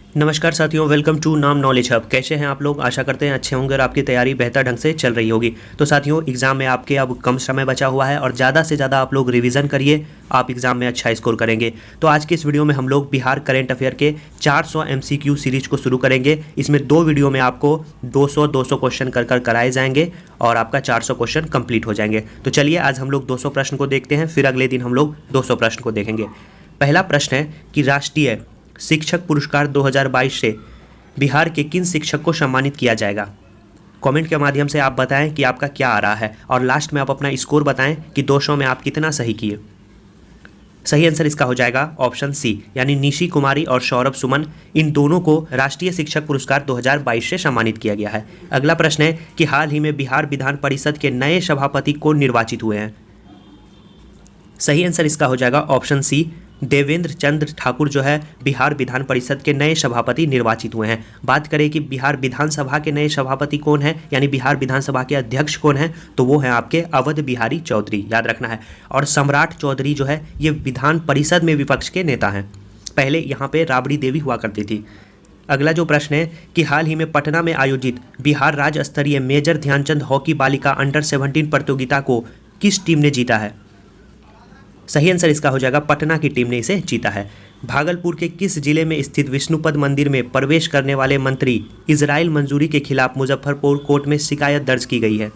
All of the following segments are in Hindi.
नमस्कार साथियों, वेलकम टू नाम नॉलेज हब। कैसे हैं आप लोग? आशा करते हैं अच्छे होंगे और आपकी तैयारी बेहतर ढंग से चल रही होगी। तो साथियों, एग्जाम में आपके अब कम समय बचा हुआ है और ज़्यादा से ज़्यादा आप लोग रिवीजन करिए, आप एग्जाम में अच्छा स्कोर करेंगे। तो आज की इस वीडियो में हम लोग बिहार करेंट अफेयर के 400 MCQ सीरीज को शुरू करेंगे। इसमें 2 वीडियो में आपको 200 क्वेश्चन कर कराए जाएंगे और आपका 400 क्वेश्चन कंप्लीट हो जाएंगे। तो चलिए आज हम लोग 200 प्रश्न को देखते हैं, फिर अगले दिन हम लोग 200 प्रश्न को देखेंगे। पहला प्रश्न है कि राष्ट्रीय शिक्षक पुरस्कार 2022 से बिहार के किन शिक्षक को सम्मानित किया जाएगा? कमेंट के माध्यम से आप बताएं कि आपका क्या आ रहा है और लास्ट में आप अपना स्कोर बताएं कि 200 में आप कितना सही किए। सही आंसर इसका हो जाएगा ऑप्शन सी, यानी निशी कुमारी और सौरभ सुमन, इन दोनों को राष्ट्रीय शिक्षक पुरस्कार 2022 से सम्मानित किया गया है। अगला प्रश्न है कि हाल ही में बिहार विधान परिषद के नए सभापति कौन निर्वाचित हुए हैं? सही आंसर इसका हो जाएगा ऑप्शन सी, देवेंद्र चंद्र ठाकुर जो है बिहार विधान परिषद के नए सभापति निर्वाचित हुए हैं। बात करें कि बिहार विधानसभा के नए सभापति कौन है, यानी बिहार विधानसभा के अध्यक्ष कौन है, तो वो है आपके अवध बिहारी चौधरी, याद रखना है। और सम्राट चौधरी जो है ये विधान परिषद में विपक्ष के नेता हैं। पहले यहाँ पे राबड़ी देवी हुआ करती थी। अगला जो प्रश्न है कि हाल ही में पटना में आयोजित बिहार राज्य स्तरीय मेजर ध्यानचंद हॉकी बालिका अंडर 17 प्रतियोगिता को किस टीम ने जीता है? सही आंसर इसका हो जाएगा पटना की टीम ने इसे जीता है। भागलपुर के किस जिले में स्थित विष्णुपद मंदिर में प्रवेश करने वाले मंत्री इजराइल मंजूरी के खिलाफ मुजफ्फरपुर कोर्ट में शिकायत दर्ज की गई है?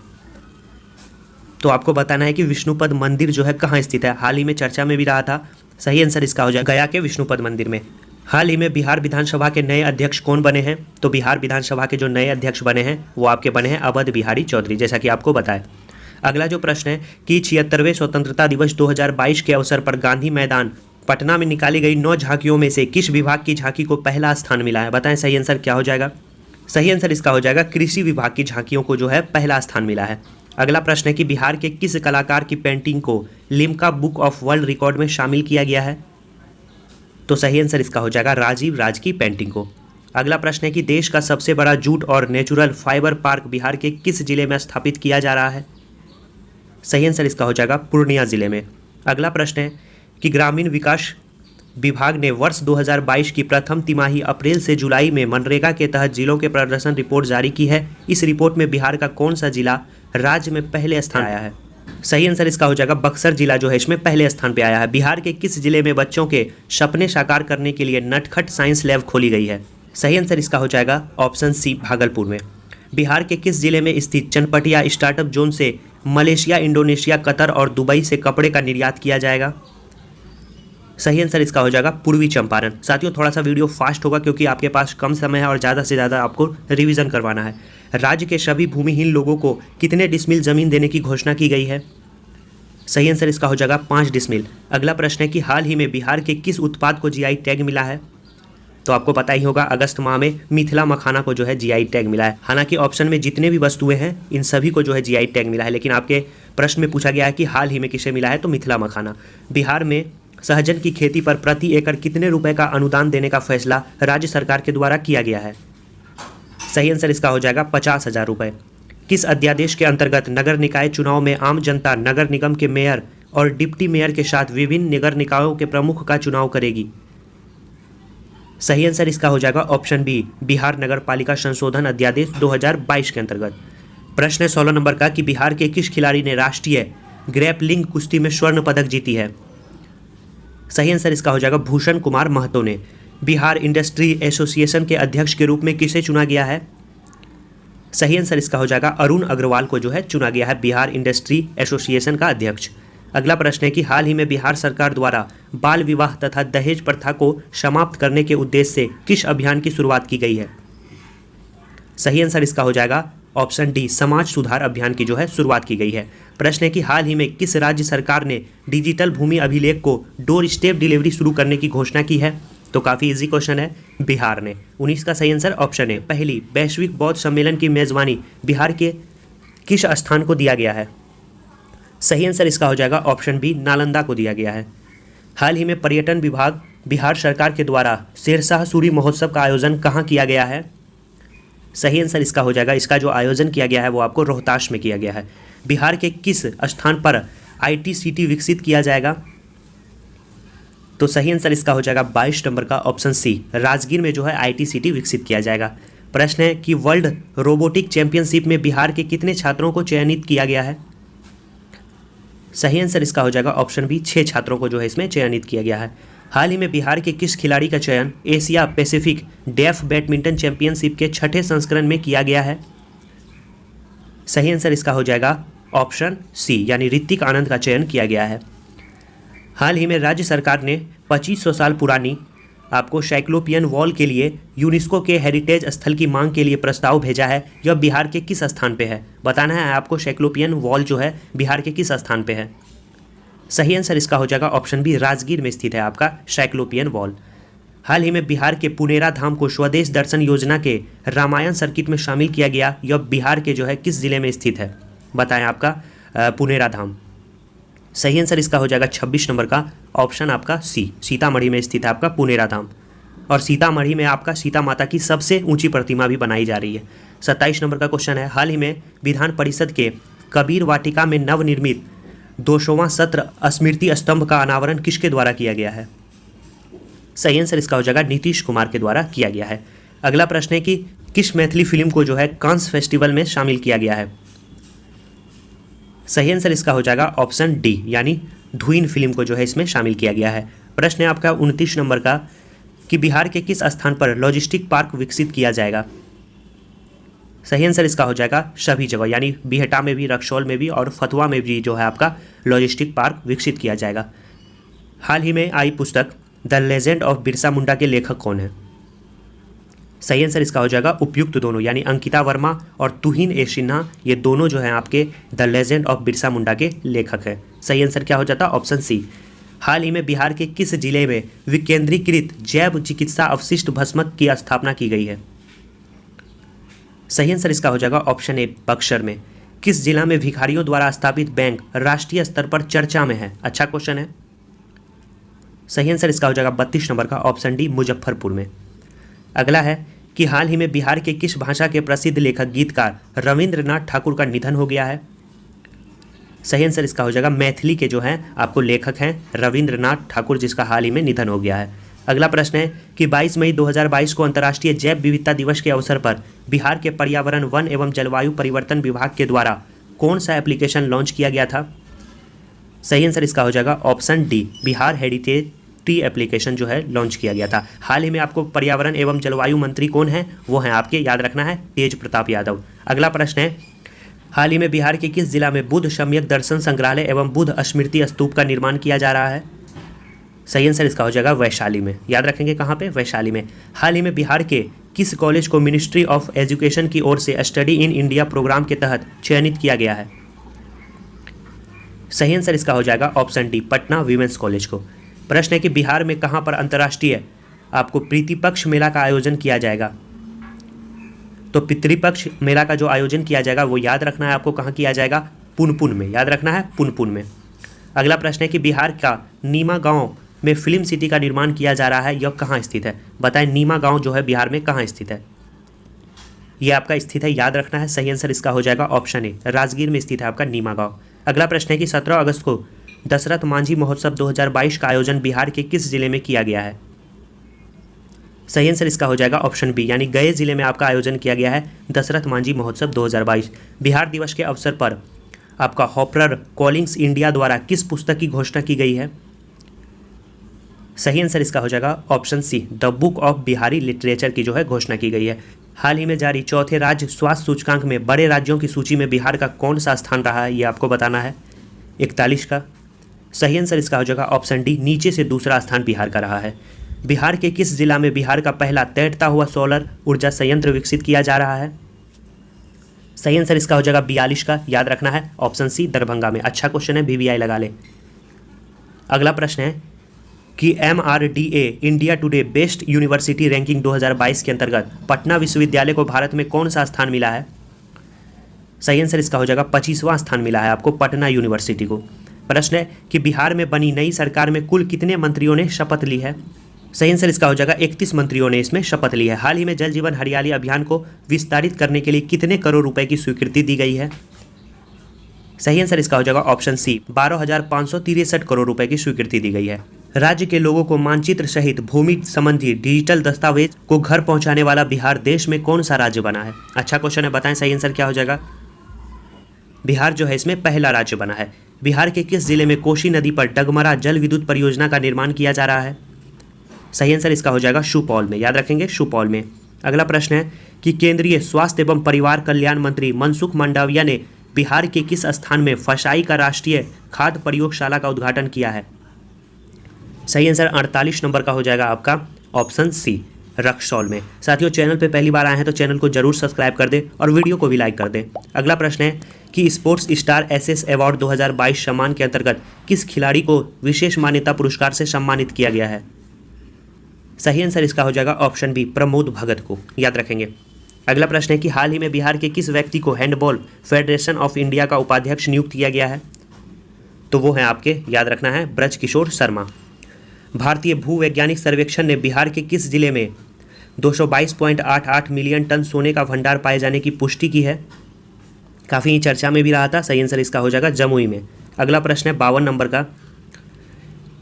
तो आपको बताना है कि विष्णुपद मंदिर जो है कहाँ स्थित है, हाल ही में चर्चा में भी रहा था। सही आंसर इसका हो जाएगा गया के विष्णुपद मंदिर में। हाल ही में बिहार विधानसभा के नए अध्यक्ष कौन बने हैं? तो बिहार विधानसभा के जो नए अध्यक्ष बने हैं वो आपके बने हैं अवध बिहारी चौधरी, जैसा कि आपको बताया। अगला जो प्रश्न है कि 76वें स्वतंत्रता दिवस 2022 के अवसर पर गांधी मैदान पटना में निकाली गई 9 झांकियों में से किस विभाग की झांकी को पहला स्थान मिला है? बताएं सही आंसर क्या हो जाएगा। सही आंसर इसका हो जाएगा कृषि विभाग की झांकियों को जो है पहला स्थान मिला है। अगला प्रश्न है कि बिहार के किस कलाकार की पेंटिंग को Limca book of world record में शामिल किया गया है? तो सही आंसर इसका हो जाएगा राजीव राज की पेंटिंग को। अगला प्रश्न है कि देश का सबसे बड़ा जूट और नेचुरल फाइबर पार्क बिहार के किस जिले में स्थापित किया जा रहा है? सही आंसर इसका हो जाएगा पूर्णिया जिले में। अगला प्रश्न है कि ग्रामीण विकास विभाग ने वर्ष 2022 की प्रथम तिमाही अप्रैल से जुलाई में मनरेगा के तहत जिलों के प्रदर्शन रिपोर्ट जारी की है। इस रिपोर्ट में बिहार का कौन सा जिला राज्य में पहले स्थान आया है? सही आंसर इसका हो जाएगा बक्सर जिला जो है इसमें पहले स्थान पे आया है। बिहार के किस जिले में बच्चों के सपने साकार करने के लिए नटखट साइंस लैब खोली गई है? सही आंसर इसका हो जाएगा ऑप्शन सी, भागलपुर में। बिहार के किस जिले में स्थित चनपटिया स्टार्टअप जोन से मलेशिया, इंडोनेशिया, कतर और दुबई से कपड़े का निर्यात किया जाएगा? सही आंसर इसका हो जाएगा पूर्वी चंपारण। साथियों, थोड़ा सा वीडियो फास्ट होगा क्योंकि आपके पास कम समय है और ज़्यादा से ज़्यादा आपको रिवीजन करवाना है। राज्य के सभी भूमिहीन लोगों को कितने डिसमिल ज़मीन देने की घोषणा की गई है? सही आंसर इसका हो जाएगा 5 डिसमिल। अगला प्रश्न है कि हाल ही में बिहार के किस उत्पाद को GI टैग मिला है? तो आपको पता ही होगा अगस्त माह में मिथिला मखाना को जो है GI टैग मिला है। हालांकि ऑप्शन में जितने भी वस्तुएं हैं इन सभी को जो है GI टैग मिला है, लेकिन आपके प्रश्न में पूछा गया है कि हाल ही में किसे मिला है, तो मिथिला मखाना। बिहार में सहजन की खेती पर प्रति एकड़ कितने रुपए का अनुदान देने का फैसला राज्य सरकार के द्वारा किया गया है? सही आंसर इसका हो जाएगा 50,000 रुपये। किस अध्यादेश के अंतर्गत नगर निकाय चुनाव में आम जनता नगर निगम के मेयर और डिप्टी मेयर के साथ विभिन्न नगर निकायों के प्रमुख का चुनाव करेगी? सही आंसर इसका हो जाएगा ऑप्शन बी, बिहार नगर पालिका संशोधन अध्यादेश 2022 के अंतर्गत। प्रश्न है 16 नंबर का कि बिहार के किस खिलाड़ी ने राष्ट्रीय ग्रैपलिंग कुश्ती में स्वर्ण पदक जीती है? सही आंसर इसका हो जाएगा भूषण कुमार महतो ने। बिहार इंडस्ट्री एसोसिएशन के अध्यक्ष के रूप में किसे चुना गया है? सही आंसर इसका हो जाएगा अरुण अग्रवाल को जो है चुना गया है बिहार इंडस्ट्री एसोसिएशन का अध्यक्ष। अगला प्रश्न है कि हाल ही में बिहार सरकार द्वारा बाल विवाह तथा दहेज प्रथा को समाप्त करने के उद्देश्य से किस अभियान की शुरुआत की गई है? सही आंसर इसका हो जाएगा ऑप्शन डी, समाज सुधार अभियान की जो है शुरुआत की गई है। प्रश्न है कि हाल ही में किस राज्य सरकार ने डिजिटल भूमि अभिलेख को डोर स्टेप डिलीवरी शुरू करने की घोषणा की है? तो काफ़ी इजी क्वेश्चन है, बिहार ने। 19 का सही आंसर ऑप्शन है पहली वैश्विक बौद्ध सम्मेलन की मेजबानी बिहार के किस स्थान को दिया गया है? सही आंसर इसका हो जाएगा ऑप्शन बी, नालंदा को दिया गया है। हाल ही में पर्यटन विभाग बिहार सरकार के द्वारा शेरशाह सूरी महोत्सव का आयोजन कहाँ किया गया है? सही आंसर इसका हो जाएगा, इसका जो आयोजन किया गया है वो आपको रोहतास में किया गया है। बिहार के किस स्थान पर ITCT विकसित किया जाएगा? तो सही आंसर इसका हो जाएगा 22 नंबर का ऑप्शन सी, राजगीर में जो है आईटी सिटी विकसित किया जाएगा। प्रश्न है कि वर्ल्ड रोबोटिक चैंपियनशिप में बिहार के कितने छात्रों को चयनित किया गया है? सही आंसर इसका हो जाएगा ऑप्शन बी, 6 छात्रों को जो है इसमें चयनित किया गया है। हाल ही में बिहार के किस खिलाड़ी का चयन Asia Pacific deaf badminton championship के 6ठे संस्करण में किया गया है? सही आंसर इसका हो जाएगा ऑप्शन सी, यानी ऋतिक आनंद का चयन किया गया है। हाल ही में राज्य सरकार ने 2500 साल पुरानी आपको साइक्लोपियन वॉल के लिए यूनेस्को के हेरिटेज स्थल की मांग के लिए प्रस्ताव भेजा है। यह बिहार के किस स्थान पे है? बताना है आपको साइक्लोपियन वॉल जो है बिहार के किस स्थान पे है। सही आंसर इसका हो जाएगा ऑप्शन बी, राजगीर में स्थित है आपका साइक्लोपियन वॉल। हाल ही में बिहार के पुनेरा धाम को स्वदेश दर्शन योजना के रामायण सर्किट में शामिल किया गया। यह बिहार के जो है किस जिले में स्थित है? बताएं आपका पुनेरा धाम। सही आंसर इसका हो जाएगा 26 नंबर का ऑप्शन आपका सी, सीतामढ़ी में स्थित है आपका पुनेरा धाम। और सीतामढ़ी में आपका सीता माता की सबसे ऊंची प्रतिमा भी बनाई जा रही है। 27 नंबर का क्वेश्चन है, हाल ही में विधान परिषद के कबीर वाटिका में नवनिर्मित 200वां सत्र स्मृति स्तंभ का अनावरण किसके द्वारा किया गया है? सही आंसर इसका हो जाएगा नीतीश कुमार के द्वारा किया गया है। अगला प्रश्न है कि किस मैथिली फिल्म को जो है कांस फेस्टिवल में शामिल किया गया है? सही आंसर इसका हो जाएगा ऑप्शन डी, यानी धुइन फिल्म को जो है इसमें शामिल किया गया है। प्रश्न है आपका 29 नंबर का कि बिहार के किस स्थान पर लॉजिस्टिक पार्क विकसित किया जाएगा? सही आंसर इसका हो जाएगा सभी जगह, यानी बिहटा में भी, रक्सौल में भी और फतुहा में भी जो है आपका लॉजिस्टिक पार्क विकसित किया जाएगा। हाल ही में आई पुस्तक the legend of Birsa Munda के लेखक कौन है? सही आंसर इसका हो जाएगा उपयुक्त दोनों, यानी अंकिता वर्मा और तुहिन ए सिन्हा, ये दोनों जो हैं आपके the legend of Birsa Munda के लेखक हैं। सही आंसर क्या हो जाता है? Option C. हाल ही में बिहार के किस जिले में विकेंद्रीकृत जैव चिकित्सा अवशिष्ट भस्मक की स्थापना की गई है? सही आंसर इसका हो जाएगा ऑप्शन ए, बक्सर में। किस जिला में भिखारियों द्वारा स्थापित बैंक राष्ट्रीय स्तर पर चर्चा में है? अच्छा क्वेश्चन है। सही आंसर इसका हो जाएगा 32 नंबर का ऑप्शन डी, मुजफ्फरपुर में। अगला है कि हाल ही में बिहार के किस भाषा के प्रसिद्ध लेखक गीतकार रविंद्रनाथ ठाकुर का निधन हो गया है? सही आंसर इसका हो जाएगा मैथिली के जो हैं आपको लेखक हैं रविंद्रनाथ ठाकुर, जिसका हाल ही में निधन हो गया है। अगला प्रश्न है कि 22 मई 2022 को अंतर्राष्ट्रीय जैव विविधता दिवस के अवसर पर बिहार के पर्यावरण, वन एवं जलवायु परिवर्तन विभाग के द्वारा कौन सा एप्लीकेशन लॉन्च किया गया था? सही आंसर इसका हो जाएगा option D, Bihar heritage tree application जो है लॉन्च किया गया था। हाल ही में आपको पर्यावरण एवं जलवायु मंत्री कौन है? वो हैं आपके, याद रखना है, तेज प्रताप यादव। अगला प्रश्न है, हाल ही में बिहार के किस जिला में बुद्ध सम्यक दर्शन संग्रहालय एवं बुद्ध स्मृति स्तूप का निर्माण किया जा रहा है? सही आंसर इसका हो जाएगा वैशाली में। याद रखेंगे कहाँ पे? वैशाली में। हाल ही में बिहार के किस कॉलेज को मिनिस्ट्री ऑफ एजुकेशन की ओर से स्टडी इन इंडिया प्रोग्राम के तहत चयनित किया गया है? सही आंसर इसका हो जाएगा option D, Patna women's college को। प्रश्न है कि बिहार में कहाँ पर अंतर्राष्ट्रीय आपको पितृपक्ष मेला का आयोजन किया जाएगा? तो पितृपक्ष मेला का जो आयोजन किया जाएगा वो याद रखना है आपको, कहाँ किया जाएगा? पुनपुन में। याद रखना है, पुनपुन में। अगला प्रश्न है कि बिहार का नीमा गांव में फिल्म सिटी का निर्माण किया जा रहा है, यह कहाँ स्थित है? बताएं नीमा गांव जो है बिहार में कहाँ स्थित है? ये आपका स्थित है, याद रखना है। सही आंसर इसका हो जाएगा ऑप्शन ए, राजगीर में स्थित है आपका नीमा गांव। अगला प्रश्न है कि 17 अगस्त को दशरथ मांझी महोत्सव 2022 का आयोजन बिहार के किस जिले में किया गया है? सही आंसर इसका हो जाएगा ऑप्शन बी, यानी गए जिले में आपका आयोजन किया गया है दशरथ मांझी महोत्सव 2022। बिहार दिवस के अवसर पर आपका हॉपरर कॉलिंग्स इंडिया द्वारा किस पुस्तक की घोषणा की गई है? सही आंसर इसका हो जाएगा option C, the book of Bihari literature की जो है घोषणा की गई है। हाल ही में जारी चौथे राज्य स्वास्थ्य सूचकांक में बड़े राज्यों की सूची में बिहार का कौन सा स्थान रहा है, ये आपको बताना है, 41 का। सही आंसर इसका हो जाएगा ऑप्शन डी, नीचे से दूसरा स्थान बिहार का रहा है। बिहार के किस जिला में बिहार का पहला तैरता हुआ सोलर ऊर्जा संयंत्र विकसित किया जा रहा है? सही आंसर इसका हो जाएगा 42 का, याद रखना है, ऑप्शन सी, दरभंगा में। अच्छा क्वेश्चन है, VVI लगा ले। अगला प्रश्न है कि MRDA India today best university ranking 2022 के अंतर्गत पटना विश्वविद्यालय को भारत में कौन सा स्थान मिला है? सही आंसर इसका हो जाएगा 25वां स्थान मिला है आपको पटना यूनिवर्सिटी को। प्रश्न है कि बिहार में बनी नई सरकार में कुल कितने मंत्रियों ने शपथ ली है? सही आंसर इसका हो जाएगा 31 मंत्रियों ने इसमें शपथ ली है। हाल ही में जल जीवन हरियाली अभियान को विस्तारित करने के लिए कितने करोड़ रुपए की स्वीकृति दी गई है? सही आंसर इसका हो जाएगा ऑप्शन सी, 12,563 करोड़ रुपए की स्वीकृति दी गई है। राज्य के लोगों को मानचित्र सहित भूमि संबंधी डिजिटल दस्तावेज को घर पहुंचाने वाला बिहार देश में कौन सा राज्य बना है? अच्छा क्वेश्चन है, बताएं सही आंसर क्या हो जाएगा। बिहार जो है इसमें पहला राज्य बना है। बिहार के किस जिले में कोसी नदी पर डगमरा जल विद्युत परियोजना का निर्माण किया जा रहा है? सही आंसर इसका हो जाएगा सुपौल में, याद रखेंगे सुपौल में। अगला प्रश्न है कि केंद्रीय स्वास्थ्य एवं परिवार कल्याण मंत्री मनसुख मंडाविया ने बिहार के किस स्थान में फसाई का राष्ट्रीय खाद्य प्रयोगशाला का उद्घाटन किया है? सही आंसर 48 नंबर का हो जाएगा आपका ऑप्शन सी, रक्सौल में। साथियों, चैनल पे पहली बार आए हैं तो चैनल को जरूर सब्सक्राइब कर दें और वीडियो को भी लाइक कर दें। अगला प्रश्न है कि स्पोर्ट्स स्टार एसएस अवार्ड 2022 सम्मान के अंतर्गत किस खिलाड़ी को विशेष मान्यता पुरस्कार से सम्मानित किया गया है? सही आंसर इसका हो जाएगा ऑप्शन बी, प्रमोद भगत को, याद रखेंगे। अगला प्रश्न है कि हाल ही में बिहार के किस व्यक्ति को हैंडबॉल फेडरेशन ऑफ इंडिया का उपाध्यक्ष नियुक्त किया गया है? तो वो है आपके, याद रखना है, ब्रजकिशोर शर्मा। भारतीय भूवैज्ञानिक सर्वेक्षण ने बिहार के किस जिले में 222.88 मिलियन टन सोने का भंडार पाए जाने की पुष्टि की है? काफ़ी चर्चा में भी रहा था। सही आंसर इसका हो जाएगा जमुई में। अगला प्रश्न है 52 नंबर का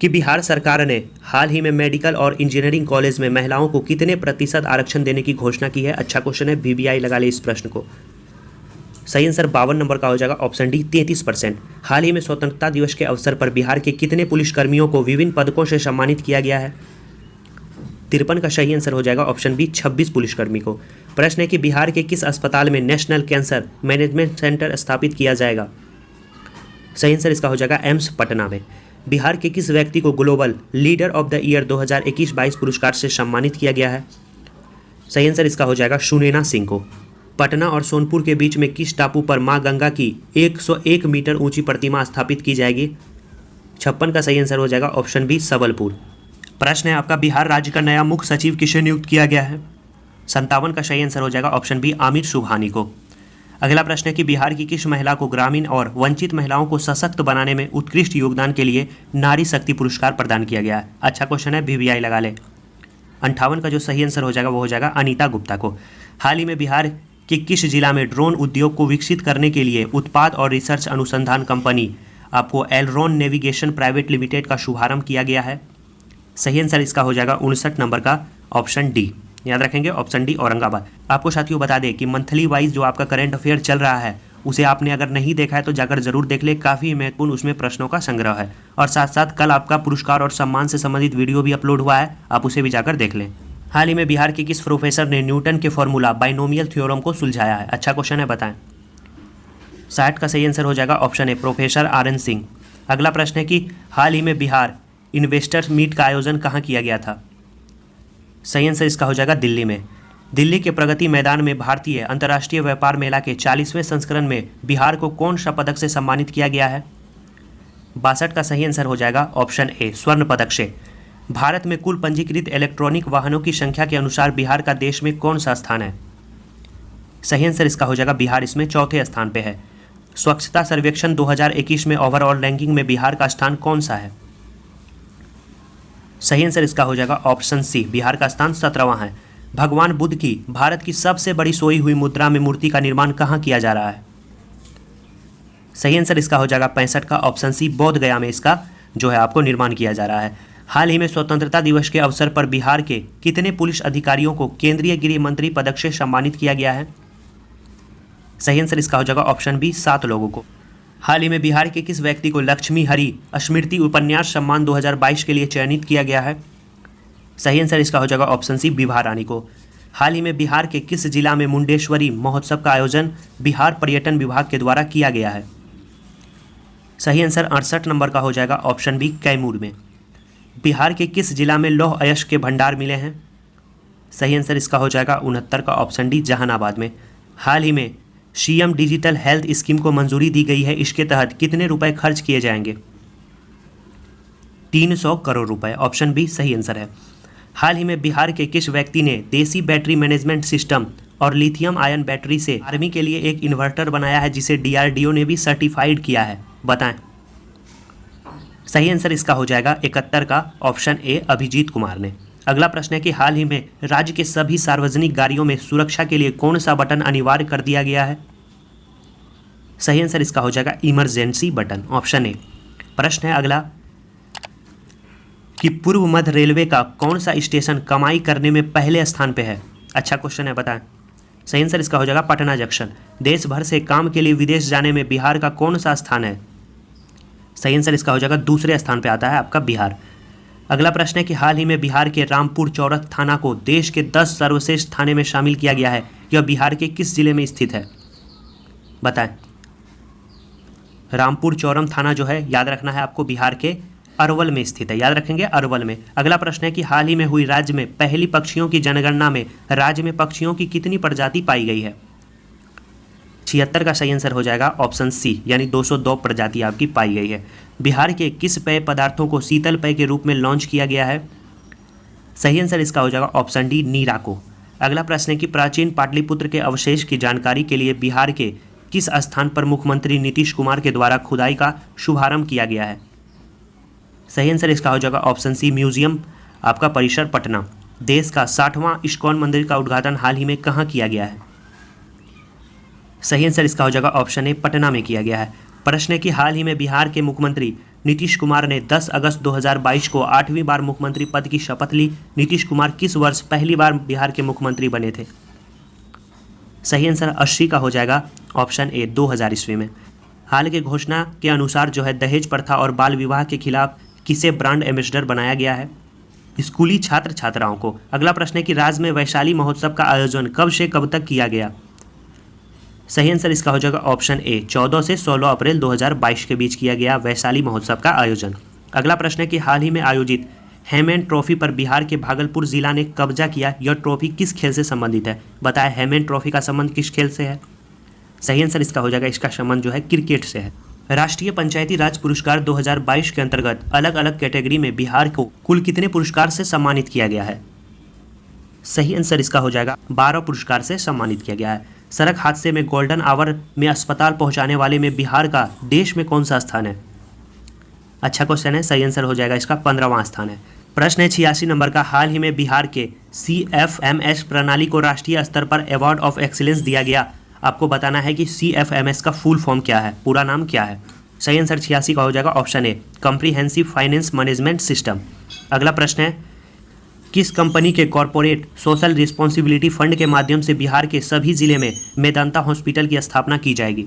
कि बिहार सरकार ने हाल ही में मेडिकल और इंजीनियरिंग कॉलेज में महिलाओं को कितने प्रतिशत आरक्षण देने की घोषणा की है? अच्छा क्वेश्चन है, VBI लगा ले इस प्रश्न को। सही आंसर 52 नंबर का हो जाएगा ऑप्शन डी, 33%। हाल ही में स्वतंत्रता दिवस के अवसर पर बिहार के कितने पुलिसकर्मियों को विभिन्न पदकों से सम्मानित किया गया है? 53 का सही आंसर हो जाएगा ऑप्शन बी, 26 पुलिसकर्मी को। प्रश्न है कि बिहार के किस अस्पताल में नेशनल कैंसर मैनेजमेंट सेंटर स्थापित किया जाएगा? सही आंसर इसका हो जाएगा एम्स पटना में। बिहार के किस व्यक्ति को global leader of the year 2021-22 पुरस्कार से सम्मानित किया गया है? सही आंसर इसका हो जाएगा सुनैना सिंह को। पटना और सोनपुर के बीच में किस टापू पर मां गंगा की 101 मीटर ऊंची प्रतिमा स्थापित की जाएगी? 56 का सही आंसर हो जाएगा ऑप्शन बी, सबलपुर। प्रश्न है आपका बिहार राज्य का नया मुख्य सचिव किसे नियुक्त किया गया है? 57 का सही आंसर हो जाएगा ऑप्शन बी, आमिर सुबहानी को। अगला प्रश्न है कि बिहार की किस महिला को ग्रामीण और वंचित महिलाओं को सशक्त बनाने में उत्कृष्ट योगदान के लिए नारी शक्ति पुरस्कार प्रदान किया गया है? अच्छा क्वेश्चन है, VBI लगा ले। 58 का जो सही आंसर हो जाएगा वो हो जाएगा अनीता गुप्ता को। हाल ही में बिहार कि किस जिला में ड्रोन उद्योग को विकसित करने के लिए उत्पाद और रिसर्च अनुसंधान कंपनी आपको एलरॉन नेविगेशन प्राइवेट लिमिटेड का शुभारंभ किया गया है? सही आंसर इसका हो जाएगा 59 नंबर का ऑप्शन डी, याद रखेंगे ऑप्शन डी, औरंगाबाद। आपको साथियों बता दें कि मंथली वाइज जो आपका करंट अफेयर चल रहा है उसे आपने अगर नहीं देखा है तो जाकर जरूर देख ले, काफ़ी महत्वपूर्ण उसमें प्रश्नों का संग्रह है। और साथ साथ कल आपका पुरस्कार और सम्मान से संबंधित वीडियो भी अपलोड हुआ है, आप उसे भी जाकर देख लें। हाल ही में बिहार के किस प्रोफेसर ने न्यूटन के फॉर्मूला बाइनोमियल थ्योरम को सुलझाया है? अच्छा क्वेश्चन है, बताएं। 60 का सही आंसर हो जाएगा option A, professor RN Singh. अगला प्रश्न है कि हाल ही में बिहार इन्वेस्टर्स मीट का आयोजन कहाँ किया गया था? सही आंसर इसका हो जाएगा दिल्ली में। दिल्ली के प्रगति मैदान में भारतीय अंतर्राष्ट्रीय व्यापार मेला के 40वें संस्करण में बिहार को कौन सा पदक से सम्मानित किया गया है? 62 का सही आंसर हो जाएगा ऑप्शन ए, स्वर्ण पदक से। भारत में कुल पंजीकृत इलेक्ट्रॉनिक वाहनों की संख्या के अनुसार बिहार का देश में कौन सा स्थान है? सही आंसर इसका हो जाएगा बिहार इसमें चौथे स्थान पे है। स्वच्छता सर्वेक्षण 2021 में ओवरऑल रैंकिंग में बिहार का स्थान कौन सा है? सही आंसर इसका हो जाएगा ऑप्शन सी, बिहार का स्थान 17वां है। भगवान बुद्ध की भारत की सबसे बड़ी सोई हुई मुद्रा में मूर्ति का निर्माण कहाँ किया जा रहा है? सही आंसर इसका हो जाएगा 65 का ऑप्शन सी, बोध गया में इसका जो है आपको निर्माण किया जा रहा है। हाल ही में स्वतंत्रता दिवस के अवसर पर बिहार के कितने पुलिस अधिकारियों को केंद्रीय गृह मंत्री पदक से सम्मानित किया गया है? सही आंसर इसका हो जाएगा ऑप्शन बी, 7 लोगों को। हाल ही में बिहार के किस व्यक्ति को लक्ष्मी हरि स्मृति उपन्यास सम्मान 2022 के लिए चयनित किया गया है? सही आंसर इसका हो जाएगा ऑप्शन सी, विभा रानी को। हाल ही में बिहार के किस जिला में मुंडेश्वरी महोत्सव का आयोजन बिहार पर्यटन विभाग के द्वारा किया गया है? सही आंसर 68 नंबर का हो जाएगा ऑप्शन बी, कैमूर में। बिहार के किस जिला में लौह अयस्क के भंडार मिले हैं? सही आंसर इसका हो जाएगा 69 का ऑप्शन डी, जहानाबाद में। हाल ही में CM डिजिटल हेल्थ स्कीम को मंजूरी दी गई है, इसके तहत कितने रुपए खर्च किए जाएंगे? 300 करोड़ रुपए, ऑप्शन बी सही आंसर है। हाल ही में बिहार के किस व्यक्ति ने देसी बैटरी मैनेजमेंट सिस्टम और लिथियम आयन बैटरी से आर्मी के लिए एक इन्वर्टर बनाया है जिसे DRDO ने भी सर्टिफाइड किया है? बताएं। सही आंसर इसका हो जाएगा 71 का ऑप्शन ए, अभिजीत कुमार ने। अगला प्रश्न है कि हाल ही में राज्य के सभी सार्वजनिक गाड़ियों में सुरक्षा के लिए कौन सा बटन अनिवार्य कर दिया गया है? सही आंसर इसका हो जाएगा इमरजेंसी बटन, ऑप्शन ए। प्रश्न है अगला कि पूर्व मध्य रेलवे का कौन सा स्टेशन कमाई करने में पहले स्थान पे है? अच्छा क्वेश्चन है, बताएं। सही आंसर इसका हो जाएगा पटना जंक्शन। देश भर से काम के लिए विदेश जाने में बिहार का कौन सा स्थान है? सही आंसर इसका हो जाएगा दूसरे स्थान पे आता है आपका बिहार। अगला प्रश्न है कि हाल ही में बिहार के रामपुर चौरथ थाना को देश के 10 सर्वश्रेष्ठ थाने में शामिल किया गया है। यह बिहार के किस जिले में स्थित है? बताएं। रामपुर चौरम थाना जो है याद रखना है आपको, बिहार के अरवल में स्थित है, याद रखेंगे अरवल में। अगला प्रश्न है कि हाल ही में हुई राज्य में पहली पक्षियों की जनगणना में राज्य में पक्षियों की कितनी प्रजाति पाई गई है? 76 का सही आंसर हो जाएगा ऑप्शन सी, यानी 202 प्रजाति आपकी पाई गई है। बिहार के किस पेय पदार्थों को शीतल पेय के रूप में लॉन्च किया गया है? सही आंसर इसका हो जाएगा ऑप्शन डी, नीरा को। अगला प्रश्न है कि प्राचीन पाटलिपुत्र के अवशेष की जानकारी के लिए बिहार के किस स्थान पर मुख्यमंत्री नीतीश कुमार के द्वारा खुदाई का शुभारंभ किया गया है? सही आंसर इसका हो जाएगा ऑप्शन सी, म्यूजियम आपका परिसर पटना। देश का 60वां इस्कॉन मंदिर का उद्घाटन हाल ही में कहाँ किया गया है? सही आंसर इसका हो जाएगा ऑप्शन ए, पटना में किया गया है। प्रश्न है कि हाल ही में बिहार के मुख्यमंत्री नीतीश कुमार ने 10 अगस्त 2022 को 8वीं बार मुख्यमंत्री पद की शपथ ली। नीतीश कुमार किस वर्ष पहली बार बिहार के मुख्यमंत्री बने थे? सही आंसर 80 का हो जाएगा ऑप्शन ए, 2000 ईस्वी में। हाल के घोषणा के अनुसार जो है दहेज प्रथा और बाल विवाह के खिलाफ किसे ब्रांड एम्बेसडर बनाया गया है? स्कूली छात्र छात्राओं को। अगला प्रश्न है कि राज्य में वैशाली महोत्सव का आयोजन कब से कब तक किया गया? सही आंसर इसका हो जाएगा ऑप्शन ए, 14 से 16 अप्रैल 2022 के बीच किया गया वैशाली महोत्सव का आयोजन। अगला प्रश्न है कि हाल ही में आयोजित हेमन ट्रॉफी पर बिहार के भागलपुर जिला ने कब्जा किया। यह ट्रॉफी किस खेल से संबंधित है? बताएं, हेमन ट्रॉफी का संबंध किस खेल से है? सही आंसर इसका हो जाएगा, इसका संबंध जो है क्रिकेट से है। राष्ट्रीय पंचायती राज पुरस्कार 2022 के अंतर्गत अलग अलग कैटेगरी में बिहार को कुल कितने पुरस्कार से सम्मानित किया गया है? सही आंसर इसका हो जाएगा 12 पुरस्कार से सम्मानित किया गया है। सड़क हादसे में गोल्डन आवर में अस्पताल पहुंचाने वाले में बिहार का देश में कौन सा स्थान है? अच्छा क्वेश्चन है, सही आंसर हो जाएगा इसका 15वां स्थान है। प्रश्न है 86 नंबर का, हाल ही में बिहार के CFMS प्रणाली को राष्ट्रीय स्तर पर अवार्ड ऑफ एक्सीलेंस दिया गया। आपको बताना है कि CFMS का फुल फॉर्म क्या है, पूरा नाम क्या है? सही आंसर 86 का हो जाएगा option A, comprehensive finance management system. अगला प्रश्न है, किस कंपनी के कॉरपोरेट सोशल रिस्पॉन्सिबिलिटी फंड के माध्यम से बिहार के सभी जिले में मेदांता हॉस्पिटल की स्थापना की जाएगी?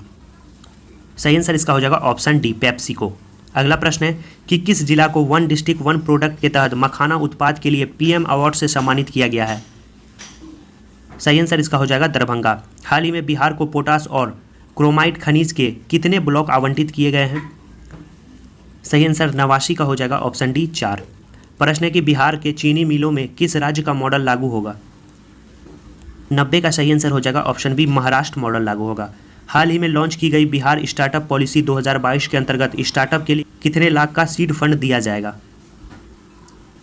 सही आंसर इसका हो जाएगा ऑप्शन डी, पेप्सी को। अगला प्रश्न है कि किस जिला को वन डिस्ट्रिक्ट वन प्रोडक्ट के तहत मखाना उत्पाद के लिए PM अवार्ड से सम्मानित किया गया है? सही आंसर इसका हो जाएगा दरभंगा। हाल ही में बिहार को पोटास और क्रोमाइट खनिज के कितने ब्लॉक आवंटित किए गए हैं? सही आंसर 89 का हो जाएगा ऑप्शन डी, 4। प्रश्न है कि बिहार के चीनी मिलों में किस राज्य का मॉडल लागू होगा? 90 का सही आंसर हो जाएगा ऑप्शन बी, महाराष्ट्र मॉडल लागू होगा। हाल ही में लॉन्च की गई बिहार स्टार्टअप पॉलिसी 2022 के अंतर्गत स्टार्टअप के लिए कितने लाख का सीड फंड दिया जाएगा?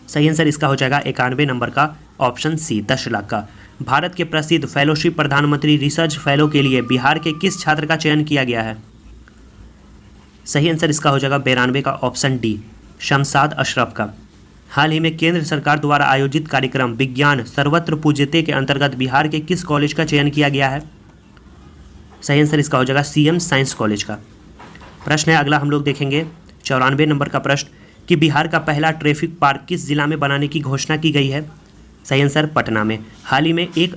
सही आंसर इसका हो जाएगा 91 नंबर का ऑप्शन सी, 10 लाख का। भारत के प्रसिद्ध फेलोशिप प्रधानमंत्री रिसर्च फेलो के लिए बिहार के किस छात्र का चयन किया गया है? सही आंसर इसका हो जाएगा 92 का ऑप्शन डी, शमशाद अशरफ का। हाल ही में केंद्र सरकार द्वारा आयोजित कार्यक्रम विज्ञान सर्वत्र पूज्यते के अंतर्गत बिहार के किस कॉलेज का चयन किया गया है? सही आंसर इसका हो जाएगा CM साइंस कॉलेज का। प्रश्न है अगला हम लोग देखेंगे 94 नंबर का प्रश्न कि बिहार का पहला ट्रैफिक पार्क किस जिला में बनाने की घोषणा की गई है? सही आंसर पटना में। हाल ही में एक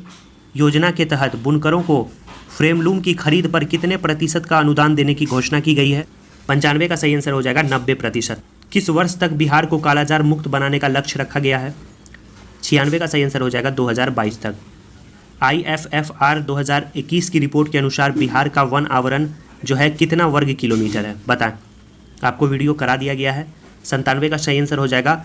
योजना के तहत बुनकरों को फ्रेमलूम की खरीद पर कितने प्रतिशत का अनुदान देने की घोषणा की गई है? 95 का सही आंसर हो जाएगा 90%। किस वर्ष तक बिहार को कालाजार मुक्त बनाने का लक्ष्य रखा गया है? 96 का सही आंसर हो जाएगा 2022 तक। IFFR 2021 की रिपोर्ट के अनुसार बिहार का वन आवरण जो है कितना वर्ग किलोमीटर है? बताएं, आपको वीडियो करा दिया गया है। 97 का सही आंसर हो जाएगा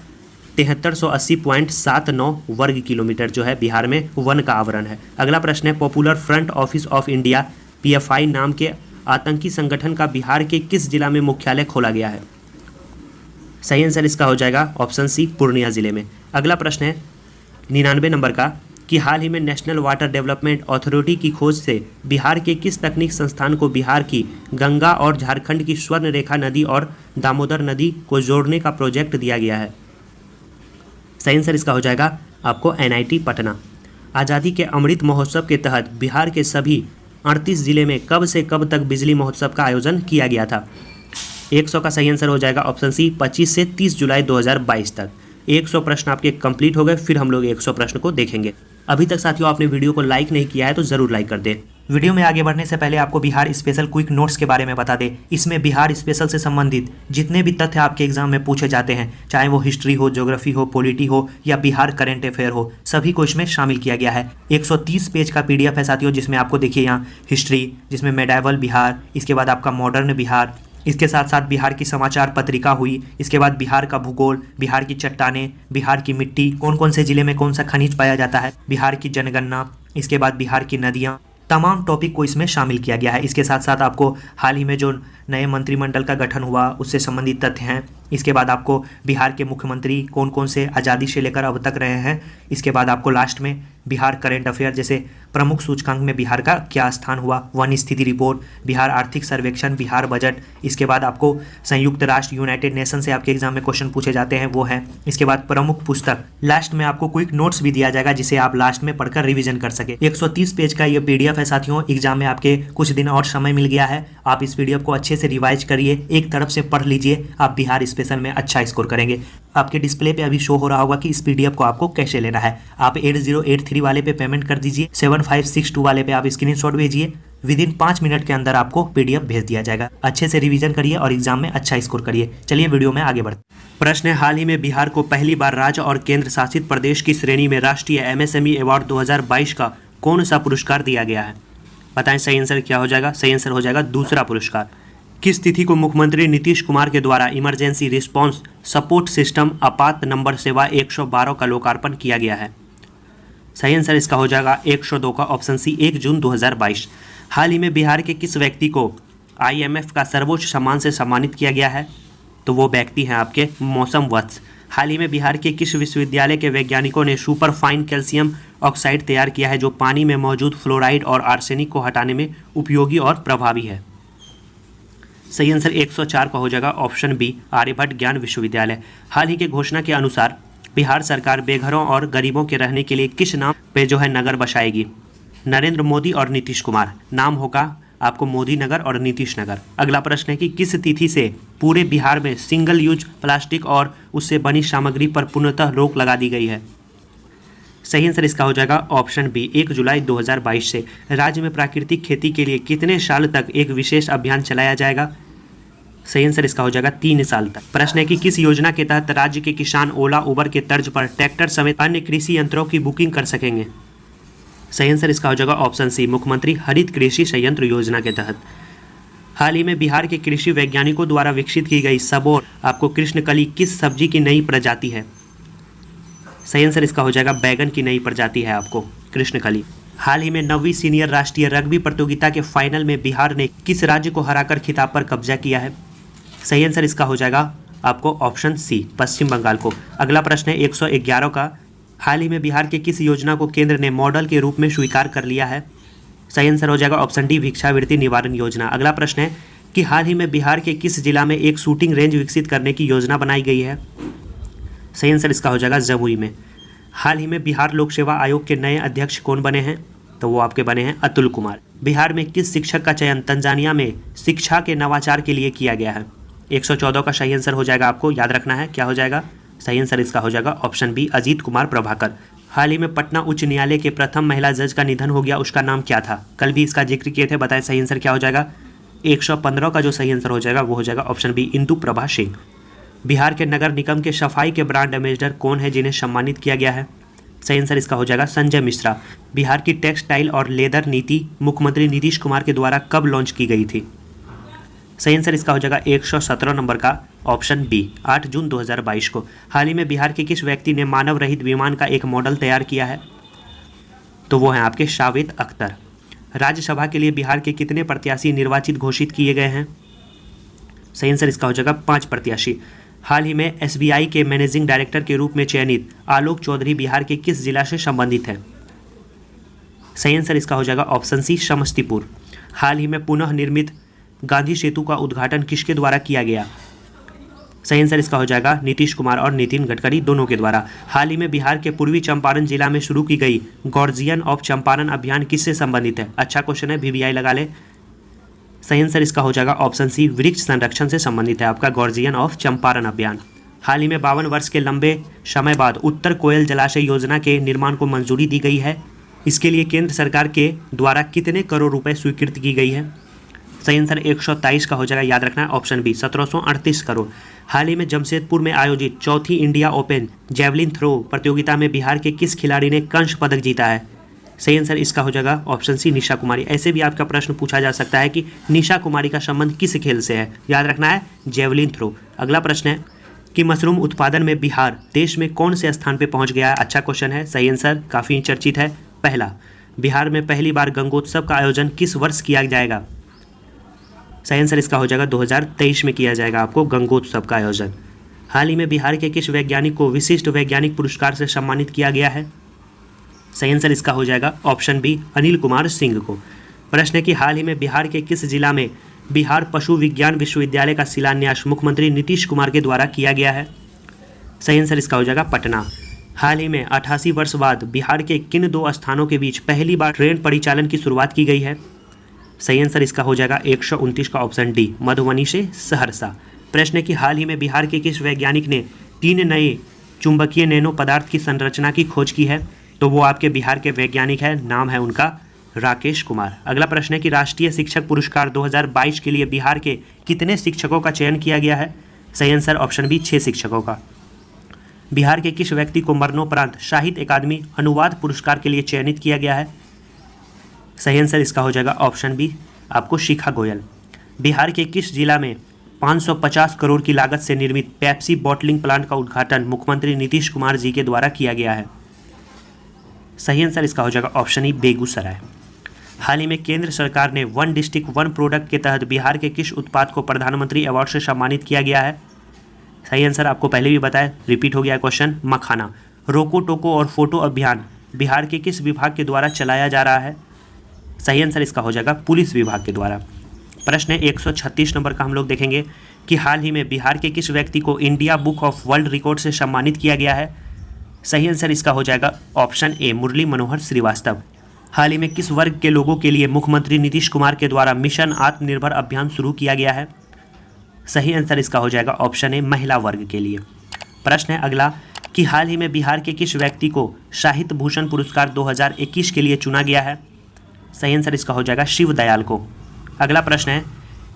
7380.79 वर्ग किलोमीटर जो है बिहार में वन का आवरण है। अगला प्रश्न है, popular front office of India PFI नाम के आतंकी संगठन का बिहार के किस जिला में मुख्यालय खोला गया है? सही आंसर इसका हो जाएगा ऑप्शन सी, पूर्णिया जिले में। अगला प्रश्न है 99 नंबर का कि हाल ही में नेशनल वाटर डेवलपमेंट अथॉरिटी की खोज से बिहार के किस तकनीक संस्थान को बिहार की गंगा और झारखंड की स्वर्ण रेखा नदी और दामोदर नदी को जोड़ने का प्रोजेक्ट दिया गया है? सही आंसर इसका हो जाएगा आपको NIT पटना। आज़ादी के अमृत महोत्सव के तहत बिहार के सभी 38 जिले में कब से कब तक बिजली महोत्सव का आयोजन किया गया था? 100 का सही आंसर हो जाएगा ऑप्शन सी, 25 से 30 जुलाई 2022 तक। 100 प्रश्न आपके कंप्लीट हो गए, फिर हम लोग 100 प्रश्न को देखेंगे। अभी तक साथियों आपने वीडियो को लाइक नहीं किया है तो ज़रूर लाइक कर दें। वीडियो में आगे बढ़ने से पहले आपको बिहार स्पेशल क्विक नोट्स के बारे में बता दें। इसमें बिहार स्पेशल से संबंधित जितने भी तथ्य आपके एग्जाम में पूछे जाते हैं, चाहे वो हिस्ट्री हो, ज्योग्राफी हो, पॉलिटी हो या बिहार करंट अफेयर हो, सभी को इसमें शामिल किया गया है। 130 पेज का PDF है साथियों, जिसमें आपको देखिए यहाँ हिस्ट्री, जिसमें मेडाइवल बिहार, इसके बाद आपका मॉडर्न बिहार, इसके साथ साथ बिहार की समाचार पत्रिका हुई, इसके बाद बिहार का भूगोल, बिहार की चट्टानें, बिहार की मिट्टी, कौन कौन से जिले में कौन सा खनिज पाया जाता है, बिहार की जनगणना, इसके बाद बिहार की नदियाँ, तमाम टॉपिक को इसमें शामिल किया गया है। इसके साथ साथ आपको हाल ही में जो नए मंत्रिमंडल का गठन हुआ उससे संबंधित तथ्य हैं। इसके बाद आपको बिहार के मुख्यमंत्री कौन कौन से आज़ादी से लेकर अब तक रहे हैं। इसके बाद आपको लास्ट में बिहार करंट अफेयर, जैसे प्रमुख सूचकांक में बिहार का क्या स्थान हुआ, वन स्थिति रिपोर्ट, बिहार आर्थिक सर्वेक्षण, बिहार बजट। इसके बाद आपको संयुक्त राष्ट्र यूनाइटेड नेशन से आपके एग्जाम में क्वेश्चन पूछे जाते हैं, वो है। इसके बाद प्रमुख पुस्तक, लास्ट में आपको क्विक नोट्स भी दिया जाएगा जिसे आप लास्ट में पढ़कर रिवीजन कर सके। 130 पेज का ये PDF है साथियों। एग्जाम में आपके कुछ दिन और समय मिल गया है, आप इस PDF को अच्छे से रिवाइज करिए, एक तरफ से पढ़ लीजिए, आप बिहार स्पेशल में अच्छा स्कोर करेंगे। आपके डिस्प्ले पे अभी शो हो रहा होगा कि इस PDF को आपको कैसे लेना है। आप 8083 वाले पे पेमेंट कर दीजिए, 7562 वाले पे आप स्क्रीनशॉट भेजिए, विदिन 5 मिनट के अंदर आपको PDF भेज दिया जाएगा। अच्छे से रिवीजन करिए और एग्जाम में अच्छा स्कोर करिए। चलिए वीडियो में आगे बढ़ते। प्रश्न है, हाल ही में बिहार को पहली बार राज्य और केंद्र शासित प्रदेश की श्रेणी में राष्ट्रीय MSME अवार्ड 2022 का कौन सा पुरस्कार दिया गया है? बताएं सही आंसर क्या हो जाएगा। सही आंसर हो जाएगा दूसरा पुरस्कार। किस तिथि को मुख्यमंत्री नीतीश कुमार के द्वारा इमरजेंसी रिस्पांस सपोर्ट सिस्टम आपात नंबर सेवा 112 का लोकार्पण किया गया है? सही आंसर इसका हो जाएगा 102 का ऑप्शन सी, 1 जून 2022। हाल ही में बिहार के किस व्यक्ति को IMF का सर्वोच्च सम्मान से सम्मानित किया गया है? तो वो व्यक्ति हैं आपके मौसम वत्स। हाल ही में बिहार के किस विश्वविद्यालय के वैज्ञानिकों ने सुपर फाइन कैल्शियम ऑक्साइड तैयार किया है, जो पानी में मौजूद फ्लोराइड और आर्सेनिक को हटाने में उपयोगी और प्रभावी है? सही आंसर 104 का हो जाएगा ऑप्शन बी, आर्यभट्ट ज्ञान विश्वविद्यालय। हाल ही के घोषणा के अनुसार बिहार सरकार बेघरों और गरीबों के रहने के लिए किस नाम पे जो है नगर बसाएगी? नरेंद्र मोदी और नीतीश कुमार। नाम होगा आपको मोदी नगर और नीतीश नगर। अगला प्रश्न है कि किस तिथि से पूरे बिहार में सिंगल यूज प्लास्टिक और उससे बनी सामग्री पर पूर्णतः रोक लगा दी गई है? सही आंसर इसका हो जाएगा ऑप्शन बी, 1 जुलाई 2022 से। राज्य में प्राकृतिक खेती के लिए कितने साल तक एक विशेष अभियान चलाया जाएगा? सही आंसर इसका हो जाएगा 3 साल तक। प्रश्न है कि किस योजना के तहत राज्य के किसान ओला उबर के तर्ज पर ट्रैक्टर समेत अन्य कृषि यंत्रों की बुकिंग कर सकेंगे? सही आंसर इसका हो जाएगा ऑप्शन सी, मुख्यमंत्री हरित कृषि संयंत्र योजना के तहत। हाल ही में बिहार के कृषि वैज्ञानिकों द्वारा विकसित की गई सबोर आपको कृष्णकली किस सब्जी की नई प्रजाति है? सही आंसर इसका हो जाएगा बैगन की नई प्रजाति है आपको कृष्णकली। हाल ही में 9वीं सीनियर राष्ट्रीय रग्बी प्रतियोगिता के फाइनल में बिहार ने किस राज्य को हराकर खिताब पर कब्जा किया है? सही आंसर इसका हो जाएगा आपको ऑप्शन सी, पश्चिम बंगाल को। अगला प्रश्न है 111 का, हाल ही में बिहार के किस योजना को केंद्र ने मॉडल के रूप में स्वीकार कर लिया है? सही आंसर हो जाएगा ऑप्शन डी, भिक्षावृत्ति निवारण योजना। अगला प्रश्न है कि हाल ही में बिहार के किस जिला में एक शूटिंग रेंज विकसित करने की योजना बनाई गई है? सही आंसर इसका हो जाएगा जमुई में। हाल ही में बिहार लोक सेवा आयोग के नए अध्यक्ष कौन बने हैं? तो वो आपके बने हैं अतुल कुमार। बिहार में किस शिक्षक का चयन तंजानिया में शिक्षा के नवाचार के लिए किया गया है? 114 का सही आंसर हो जाएगा, आपको याद रखना है क्या हो जाएगा। सही आंसर इसका हो जाएगा ऑप्शन बी, अजीत कुमार प्रभाकर। हाल ही में पटना उच्च न्यायालय के प्रथम महिला जज का निधन हो गया, उसका नाम क्या था? कल भी इसका जिक्र किए थे, बताएं सही आंसर क्या हो जाएगा। 115 का जो सही आंसर हो जाएगा वो हो जाएगा ऑप्शन बी, इंदु प्रभा सिंह। बिहार के नगर निगम के सफाई के ब्रांड एम्बेसडर कौन है जिन्हें सम्मानित किया गया है? सही आंसर इसका हो जाएगा संजय मिश्रा। बिहार की टेक्सटाइल और लेदर नीति मुख्यमंत्री नीतीश कुमार के द्वारा कब लॉन्च की गई थी? सही आंसर इसका हो जाएगा 117 नंबर का ऑप्शन बी, 8 जून 2022 को। हाल ही में बिहार के किस व्यक्ति ने मानव रहित विमान का एक मॉडल तैयार किया है? तो वो हैं आपके शावेद अख्तर। राज्यसभा के लिए बिहार के कितने प्रत्याशी निर्वाचित घोषित किए गए हैं? सही आंसर इसका हो जाएगा 5 प्रत्याशी। हाल ही में SBI के मैनेजिंग डायरेक्टर के रूप में चयनित आलोक चौधरी बिहार के किस जिला से संबंधित है? सही आंसर इसका हो जाएगा ऑप्शन सी, समस्तीपुर। हाल ही में पुनः निर्मित गांधी सेतु का उद्घाटन किसके द्वारा किया गया? सही आंसर इसका हो जाएगा नीतीश कुमार और नितिन गडकरी दोनों के द्वारा। हाल ही में बिहार के पूर्वी चंपारण जिला में शुरू की गई गार्जियन ऑफ चंपारण अभियान किससे संबंधित है? अच्छा क्वेश्चन है, VVI लगा ले। सही आंसर इसका हो जाएगा ऑप्शन सी, वृक्ष संरक्षण से संबंधित है आपका गार्जियन ऑफ चंपारण अभियान। हाल ही में 52 वर्ष के लंबे समय बाद उत्तर कोयल जलाशय योजना के निर्माण को मंजूरी दी गई है। इसके लिए केंद्र सरकार के द्वारा कितने करोड़ रुपए स्वीकृत की गई है? सही आंसर 123 का हो जाएगा, याद रखना है ऑप्शन बी 1738 करोड़। हाल ही में जमशेदपुर में आयोजित चौथी इंडिया ओपन जेवलिन थ्रो प्रतियोगिता में बिहार के किस खिलाड़ी ने कांस्य पदक जीता है? सही आंसर इसका हो जाएगा ऑप्शन सी निशा कुमारी। ऐसे भी आपका प्रश्न पूछा जा सकता है कि निशा कुमारी का संबंध किस खेल से है? याद रखना है जेवलिन थ्रो। अगला प्रश्न है कि मशरूम उत्पादन में बिहार देश में कौन से स्थान पे पहुंच गया है? अच्छा क्वेश्चन है। सही आंसर काफ़ी चर्चित है पहला। बिहार में पहली बार गंगोत्सव का आयोजन किस वर्ष किया जाएगा? सही आंसर इसका हो जाएगा 2023 में किया जाएगा आपको गंगोत्सव का आयोजन। हाल ही में बिहार के किस वैज्ञानिक को विशिष्ट वैज्ञानिक पुरस्कार से सम्मानित किया गया है? सही आंसर इसका हो जाएगा ऑप्शन बी अनिल कुमार सिंह को। प्रश्न है कि हाल ही में बिहार के किस जिला में बिहार पशु विज्ञान विश्वविद्यालय का शिलान्यास मुख्यमंत्री नीतीश कुमार के द्वारा किया गया है? सही आंसर इसका हो जाएगा पटना। हाल ही में 88 वर्ष बाद बिहार के किन दो स्थानों के बीच पहली बार ट्रेन परिचालन की शुरुआत की गई है? सही आंसर इसका हो जाएगा 129 का ऑप्शन डी मधुबनी से सहरसा। प्रश्न है कि हाल ही में बिहार के किस वैज्ञानिक ने 3 नए चुंबकीय नैनो पदार्थ की संरचना की खोज की है? तो वो आपके बिहार के वैज्ञानिक है, नाम है उनका राकेश कुमार। अगला प्रश्न है कि राष्ट्रीय शिक्षक पुरस्कार 2022 के लिए बिहार के कितने शिक्षकों का चयन किया गया है? सही आंसर ऑप्शन बी 6 शिक्षकों का। बिहार के किस व्यक्ति को मरणोपरांत साहित्य अकादमी अनुवाद पुरस्कार के लिए चयनित किया गया है? सही आंसर इसका हो जाएगा ऑप्शन बी आपको शिखा गोयल। बिहार के किस जिला में 550 करोड़ की लागत से निर्मित पेप्सी बॉटलिंग प्लांट का उद्घाटन मुख्यमंत्री नीतीश कुमार जी के द्वारा किया गया है? सही आंसर इसका हो जाएगा ऑप्शन ई बेगूसराय। हाल ही में केंद्र सरकार ने वन डिस्ट्रिक्ट वन प्रोडक्ट के तहत बिहार के किस उत्पाद को प्रधानमंत्री अवार्ड से सम्मानित किया गया है? सही आंसर आपको पहले भी बताया, रिपीट हो गया क्वेश्चन, मखाना। रोको टोको और फोटो अभियान बिहार के किस विभाग के द्वारा चलाया जा रहा है? सही आंसर इसका हो जाएगा पुलिस विभाग के द्वारा। प्रश्न है 136 नंबर का हम लोग देखेंगे कि हाल ही में बिहार के किस व्यक्ति को India book of world record से सम्मानित किया गया है? सही आंसर इसका हो जाएगा ऑप्शन ए मुरली मनोहर श्रीवास्तव। हाल ही में किस वर्ग के लोगों के लिए मुख्यमंत्री नीतीश कुमार के द्वारा मिशन आत्मनिर्भर अभियान शुरू किया गया है? सही आंसर इसका हो जाएगा ऑप्शन ए महिला वर्ग के लिए। प्रश्न है अगला कि हाल ही में बिहार के किस व्यक्ति को साहित्य भूषण पुरस्कार 2021 के लिए चुना गया है? सही आंसर इसका हो जाएगा शिव दयाल को। अगला प्रश्न है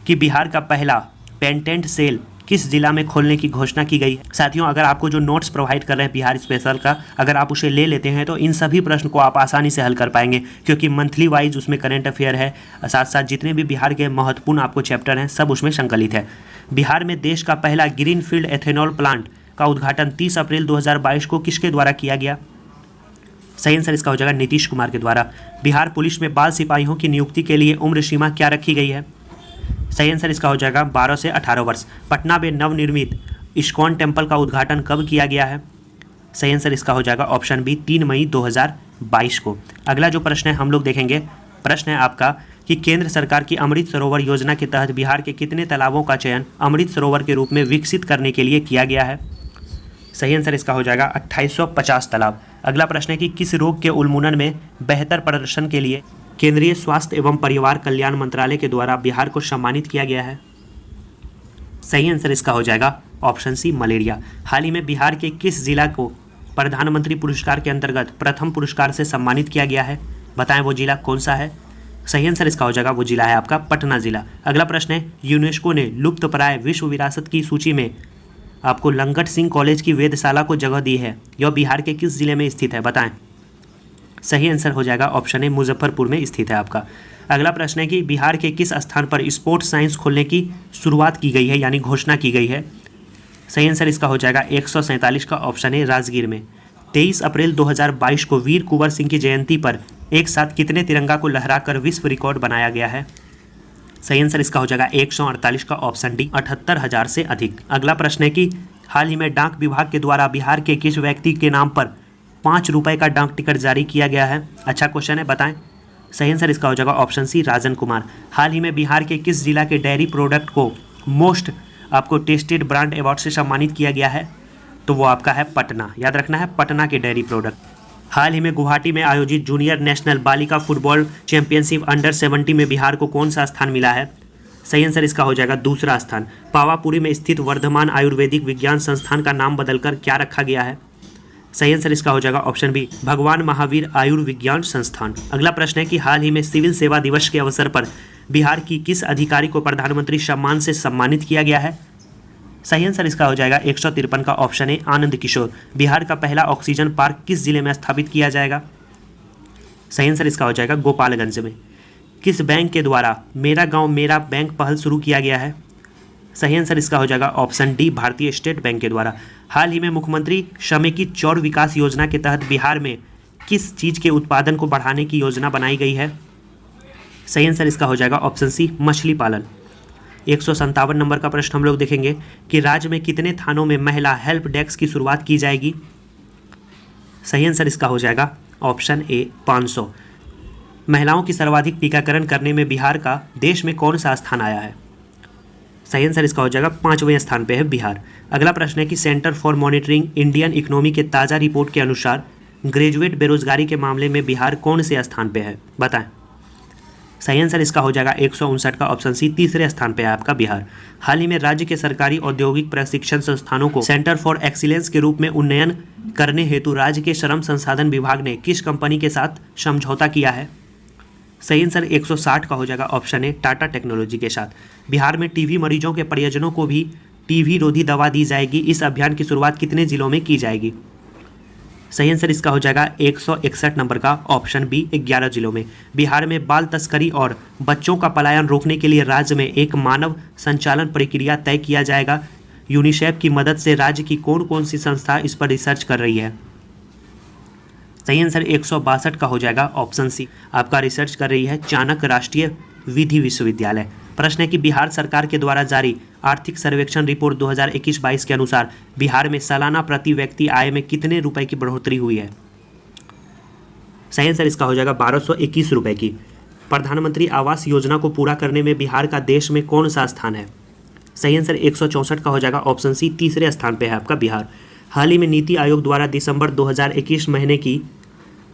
कि बिहार का पहला पेटेंट सेल किस जिला में खोलने की घोषणा की गई है? साथियों, अगर आपको जो नोट्स प्रोवाइड कर रहे हैं बिहार स्पेशल का, अगर आप उसे ले लेते हैं तो इन सभी प्रश्न को आप आसानी से हल कर पाएंगे, क्योंकि मंथली वाइज उसमें करंट अफेयर है, साथ साथ जितने भी बिहार के महत्वपूर्ण आपको चैप्टर हैं सब उसमें संकलित है। बिहार में देश का पहला ग्रीनफील्ड एथेनॉल प्लांट का उद्घाटन 30 अप्रैल 2022 को किसके द्वारा किया गया? सही आंसर इसका हो जाएगा नीतीश कुमार के द्वारा। बिहार पुलिस में बाल सिपाहियों की नियुक्ति के लिए उम्र सीमा क्या रखी गई है? सही आंसर इसका हो जाएगा 12 से 18 वर्ष। पटना में नवनिर्मित इस्कॉन टेम्पल का उद्घाटन कब किया गया है? सही आंसर इसका हो जाएगा ऑप्शन बी 3 मई 2022 को। अगला जो प्रश्न है हम लोग देखेंगे, प्रश्न है आपका कि केंद्र सरकार की अमृत सरोवर योजना के तहत बिहार के कितने तालाबों का चयन अमृत सरोवर के रूप में विकसित करने के लिए किया गया है? सही आंसर इसका हो जाएगा 2850 तालाब। अगला प्रश्न है कि किस रोग के उन्मूलन में बेहतर प्रदर्शन के लिए केंद्रीय स्वास्थ्य एवं परिवार कल्याण मंत्रालय के द्वारा बिहार को सम्मानित किया गया है? सही आंसर इसका हो जाएगा ऑप्शन सी मलेरिया। हाल ही में बिहार के किस जिला को प्रधानमंत्री पुरस्कार के अंतर्गत प्रथम पुरस्कार से सम्मानित किया गया है? बताएं वो जिला कौन सा है? सही आंसर इसका हो जाएगा वो जिला है आपका पटना जिला। अगला प्रश्न है यूनेस्को ने लुप्तप्राय विश्व विरासत की सूची में आपको लंगट सिंह कॉलेज की वेधशाला को जगह दी है, यह बिहार के किस जिले में स्थित है? बताएं। सही आंसर हो जाएगा ऑप्शन ए मुजफ्फरपुर में स्थित है आपका। अगला प्रश्न है कि बिहार के किस स्थान पर स्पोर्ट्स साइंस खोलने की शुरुआत की गई है, यानी घोषणा की गई है? सही आंसर इसका हो जाएगा 147 का ऑप्शन है राजगीर में। 23 अप्रैल 2022 को वीर कुंवर सिंह की जयंती पर एक साथ कितने तिरंगा को लहराकर विश्व रिकॉर्ड बनाया गया है? सही आंसर इसका हो जाएगा 148 का ऑप्शन डी 78,000 से अधिक। अगला प्रश्न है कि हाल ही में डाक विभाग के द्वारा बिहार के किस व्यक्ति के नाम पर 5 रुपये का डाक टिकट जारी किया गया है? अच्छा क्वेश्चन है, बताएं। सही आंसर इसका हो जाएगा ऑप्शन सी राजन कुमार। हाल ही में बिहार के किस जिला के डेयरी प्रोडक्ट को मोस्ट आपको टेस्टेड ब्रांड अवार्ड से सम्मानित किया गया है? तो वो आपका है पटना। याद रखना है पटना के डेयरी प्रोडक्ट। हाल ही में गुवाहाटी में आयोजित जूनियर नेशनल बालिका फुटबॉल चैंपियनशिप अंडर 70 में बिहार को कौन सा स्थान मिला है? सही आंसर इसका हो जाएगा दूसरा स्थान। पावापुरी में स्थित वर्धमान आयुर्वेदिक विज्ञान संस्थान का नाम बदलकर क्या रखा गया है? सही आंसर इसका हो जाएगा ऑप्शन बी, भगवान महावीर आयुर्विज्ञान संस्थान। अगला प्रश्न है कि हाल ही में सिविल सेवा दिवस के अवसर पर बिहार की किस अधिकारी को प्रधानमंत्री सम्मान से सम्मानित किया गया है? सही आंसर इसका हो जाएगा 153 का ऑप्शन है आनंद किशोर। बिहार का पहला ऑक्सीजन पार्क किस जिले में स्थापित किया जाएगा? सही आंसर इसका हो जाएगा गोपालगंज में। किस बैंक के द्वारा मेरा गांव मेरा बैंक पहल शुरू किया गया है? सही आंसर इसका हो जाएगा ऑप्शन डी, भारतीय स्टेट बैंक के द्वारा। हाल ही में मुख्यमंत्री समेकित चौर विकास योजना के तहत बिहार में किस चीज़ के उत्पादन को बढ़ाने की योजना बनाई गई है? सही आंसर इसका हो जाएगा ऑप्शन सी, मछली पालन। 157 नंबर का प्रश्न हम लोग देखेंगे कि राज्य में कितने थानों में महिला हेल्प डेस्क की शुरुआत की जाएगी? सही आंसर इसका हो जाएगा ऑप्शन ए, 500। महिलाओं की सर्वाधिक टीकाकरण करने में बिहार का देश में कौन सा स्थान आया है? सही आंसर इसका हो जाएगा 5वें स्थान पे है बिहार। अगला प्रश्न है कि centre for monitoring Indian economy के ताज़ा रिपोर्ट के अनुसार ग्रेजुएट बेरोजगारी के मामले में बिहार कौन से स्थान पे है? बताएं। सही आंसर इसका हो जाएगा 159 का ऑप्शन सी, तीसरे स्थान पे है आपका बिहार। हाल ही में राज्य के सरकारी औद्योगिक प्रशिक्षण संस्थानों को सेंटर फॉर एक्सीलेंस के रूप में उन्नयन करने हेतु राज्य के श्रम संसाधन विभाग ने किस कंपनी के साथ समझौता किया है? सही आंसर 160 का हो जाएगा ऑप्शन ए, टाटा टेक्नोलॉजी के साथ। बिहार में टीबी मरीजों के परिजनों को भी टीबी रोधी दवा दी जाएगी। इस अभियान की शुरुआत कितने जिलों में की जाएगी? सही आंसर इसका हो जाएगा 161 नंबर का ऑप्शन बी, 11 जिलों में। बिहार में बाल तस्करी और बच्चों का पलायन रोकने के लिए राज्य में एक मानव संचालन प्रक्रिया तय किया जाएगा। यूनिसेफ की मदद से राज्य की कौन कौन सी संस्था इस पर रिसर्च कर रही है? सही आंसर 162 का हो जाएगा ऑप्शन सी, आपका रिसर्च कर रही है चाणक्य राष्ट्रीय विधि विश्वविद्यालय। प्रश्न है कि बिहार सरकार के द्वारा जारी आर्थिक सर्वेक्षण रिपोर्ट 2021-22 के अनुसार बिहार में सालाना प्रति व्यक्ति आय में कितने रुपए की बढ़ोतरी हुई है? सही आंसर इसका हो जाएगा 1221 रुपए की। प्रधानमंत्री आवास योजना को पूरा करने में बिहार का देश में कौन सा स्थान है? सही आंसर 164 का हो जाएगा ऑप्शन सी, तीसरे स्थान पर है आपका बिहार। हाल ही में नीति आयोग द्वारा दिसंबर 2021 महीने की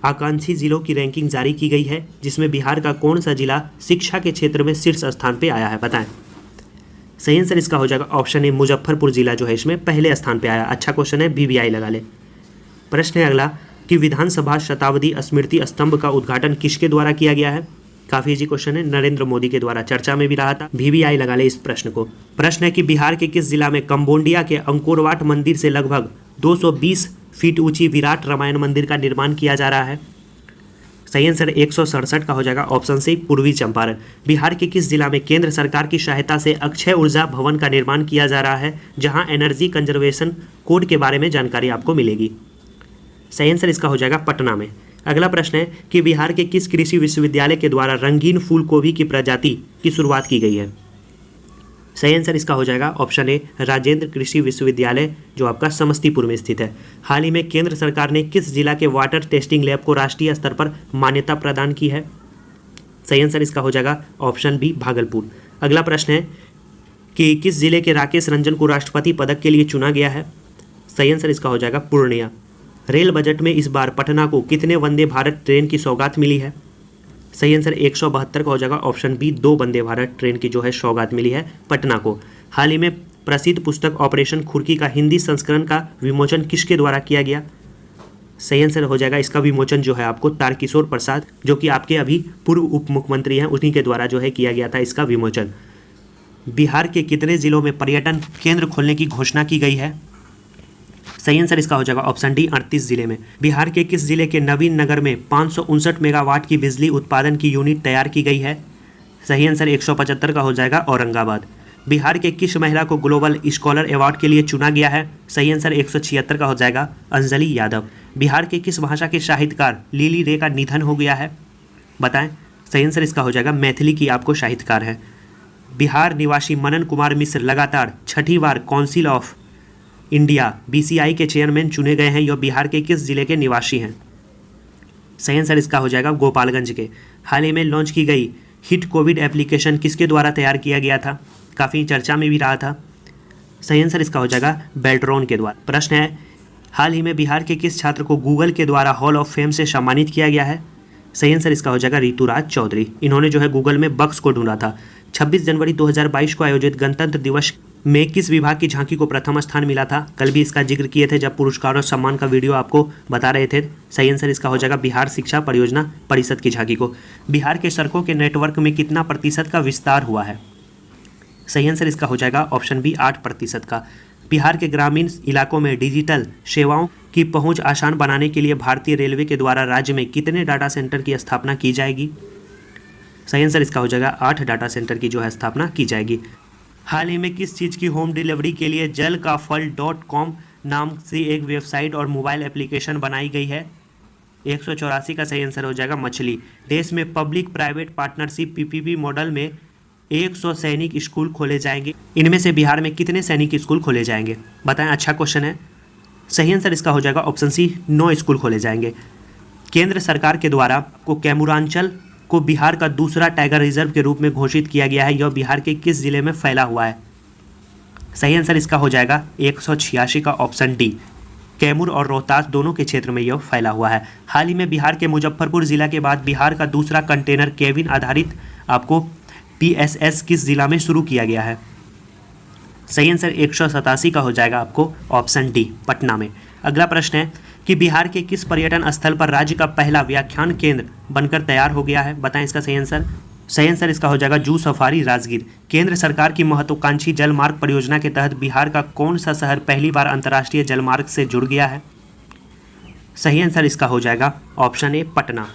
आकांक्षी जिलों की रैंकिंग जारी की गई है, जिसमें बिहार का कौन सा जिला शिक्षा के क्षेत्र में शीर्ष स्थान पे आया है? बताएं। सही आंसर इसका हो जाएगा ऑप्शन ए, मुजफ्फरपुर जिला जो है इसमें पहले स्थान पे आया। अच्छा क्वेश्चन है, BBI लगा ले। प्रश्न है अगला कि विधानसभा शताब्दी स्मृति स्तंभ का उद्घाटन किसके द्वारा किया गया है? काफी इजी क्वेश्चन है, नरेंद्र मोदी के द्वारा चर्चा में भी रहा था। BBI लगा ले इस प्रश्न को। प्रश्न है कि बिहार के किस जिला में कंबोडिया के अंकोरवाट मंदिर से लगभग 220 फीट ऊंची विराट रामायण मंदिर का निर्माण किया जा रहा है? सही आंसर 167 का हो जाएगा ऑप्शन सी, पूर्वी चंपारण। बिहार के किस जिला में केंद्र सरकार की सहायता से अक्षय ऊर्जा भवन का निर्माण किया जा रहा है, जहां एनर्जी कंजर्वेशन कोड के बारे में जानकारी आपको मिलेगी? सही आंसर इसका हो जाएगा पटना में। अगला प्रश्न है कि बिहार के किस कृषि विश्वविद्यालय के द्वारा रंगीन फूल गोभी की प्रजाति की शुरुआत की गई है? सही आंसर इसका हो जाएगा ऑप्शन ए, राजेंद्र कृषि विश्वविद्यालय जो आपका समस्तीपुर में स्थित है। हाल ही में केंद्र सरकार ने किस जिला के वाटर टेस्टिंग लैब को राष्ट्रीय स्तर पर मान्यता प्रदान की है? सही आंसर इसका हो जाएगा ऑप्शन बी, भागलपुर। अगला प्रश्न है कि किस जिले के राकेश रंजन को राष्ट्रपति पदक के लिए चुना गया है? सही आंसर इसका हो जाएगा पूर्णिया। रेल बजट में इस बार पटना को कितने वंदे भारत ट्रेन की सौगात मिली है? सही आंसर 172 का हो जाएगा option B, 2 Vande Bharat train की जो है सौगात मिली है पटना को। हाल ही में प्रसिद्ध पुस्तक ऑपरेशन खुरकी का हिंदी संस्करण का विमोचन किसके द्वारा किया गया? सही आंसर हो जाएगा इसका विमोचन जो है आपको तारकिशोर प्रसाद, जो कि आपके अभी पूर्व उप मुख्यमंत्री हैं, उन्हीं के द्वारा जो है किया गया था इसका विमोचन। बिहार के कितने जिलों में पर्यटन केंद्र खोलने की घोषणा की गई है? सही आंसर इसका हो जाएगा ऑप्शन डी, 38 जिले में। बिहार के किस जिले के नवीन नगर में 559 मेगावाट की बिजली उत्पादन की यूनिट तैयार की गई है? सही आंसर 175 का हो जाएगा औरंगाबाद। बिहार के किस महिला को ग्लोबल स्कॉलर अवार्ड के लिए चुना गया है? सही आंसर 176 का हो जाएगा अंजलि यादव। बिहार के किस भाषा के साहित्यकार लिली रे का निधन हो गया है? बताएं। सही आंसर इसका हो जाएगा मैथिली की आपको साहित्यकार है। बिहार निवासी मनन कुमार मिश्र लगातार 6ठी बार काउंसिल ऑफ इंडिया BCI के चेयरमैन चुने गए हैं। यह बिहार के किस जिले के निवासी हैं? सही आंसर इसका हो जाएगा गोपालगंज के। हाल ही में लॉन्च की गई हिट कोविड एप्लीकेशन किसके द्वारा तैयार किया गया था? काफ़ी चर्चा में भी रहा था। सही आंसर इसका हो जाएगा बेल्ट्रॉन के द्वारा। प्रश्न है हाल ही में बिहार के किस छात्र को गूगल के द्वारा हॉल ऑफ फेम से सम्मानित किया गया है? सही आंसर इसका हो जाएगा ऋतुराज चौधरी। इन्होंने जो है गूगल में बग्स को ढूंढा था। 26 जनवरी 2022 को आयोजित गणतंत्र दिवस में किस विभाग की झांकी को प्रथम स्थान मिला था? कल भी इसका जिक्र किए थे जब पुरस्कार और सम्मान का वीडियो आपको बता रहे थे। सही आंसर इसका हो जाएगा बिहार शिक्षा परियोजना परिषद की झांकी को। बिहार के सड़कों के नेटवर्क में कितना प्रतिशत का विस्तार हुआ है? सही आंसर इसका हो जाएगा ऑप्शन बी 8% का। बिहार के ग्रामीण इलाकों में डिजिटल सेवाओं की पहुंच आसान बनाने के लिए भारतीय रेलवे के द्वारा राज्य में कितने डाटा सेंटर की स्थापना की जाएगी? सही आंसर इसका हो जाएगा 8 डाटा सेंटर की जो है स्थापना की जाएगी। हाल ही में किस चीज़ की होम डिलीवरी के लिए jalkafal.com नाम से एक वेबसाइट और मोबाइल एप्लीकेशन बनाई गई है? 184 का सही आंसर हो जाएगा मछली। देश में public private partnership PPP model में 100 सैनिक स्कूल खोले जाएंगे। इनमें से बिहार में कितने सैनिक स्कूल खोले जाएंगे? बताएं, अच्छा क्वेश्चन है। सही आंसर इसका हो जाएगा ऑप्शन सी 9 स्कूल खोले जाएंगे। केंद्र सरकार के द्वारा कैमूरांचल को बिहार का दूसरा टाइगर रिजर्व के रूप में घोषित किया गया है। यह बिहार के किस जिले में फैला हुआ है? सही आंसर इसका हो जाएगा 186 का ऑप्शन डी। कैमूर और रोहतास दोनों के क्षेत्र में यह फैला हुआ है। हाल ही में बिहार के मुजफ्फरपुर जिला के बाद बिहार का दूसरा कंटेनर केबिन आधारित आपको PSS किस जिला में शुरू किया गया है? सही आंसर 187 का हो जाएगा आपको ऑप्शन डी पटना में। अगला प्रश्न है कि बिहार के किस पर्यटन स्थल पर राज्य का पहला व्याख्यान केंद्र बनकर तैयार हो गया है? बताएं इसका सही आंसर। सही आंसर इसका हो जाएगा जू सफारी राजगीर। केंद्र सरकार की महत्वाकांक्षी जलमार्ग परियोजना के तहत बिहार का कौन सा शहर पहली बार अंतर्राष्ट्रीय जलमार्ग से जुड़ गया है? सही आंसर इसका हो जाएगा ऑप्शन ए पटना।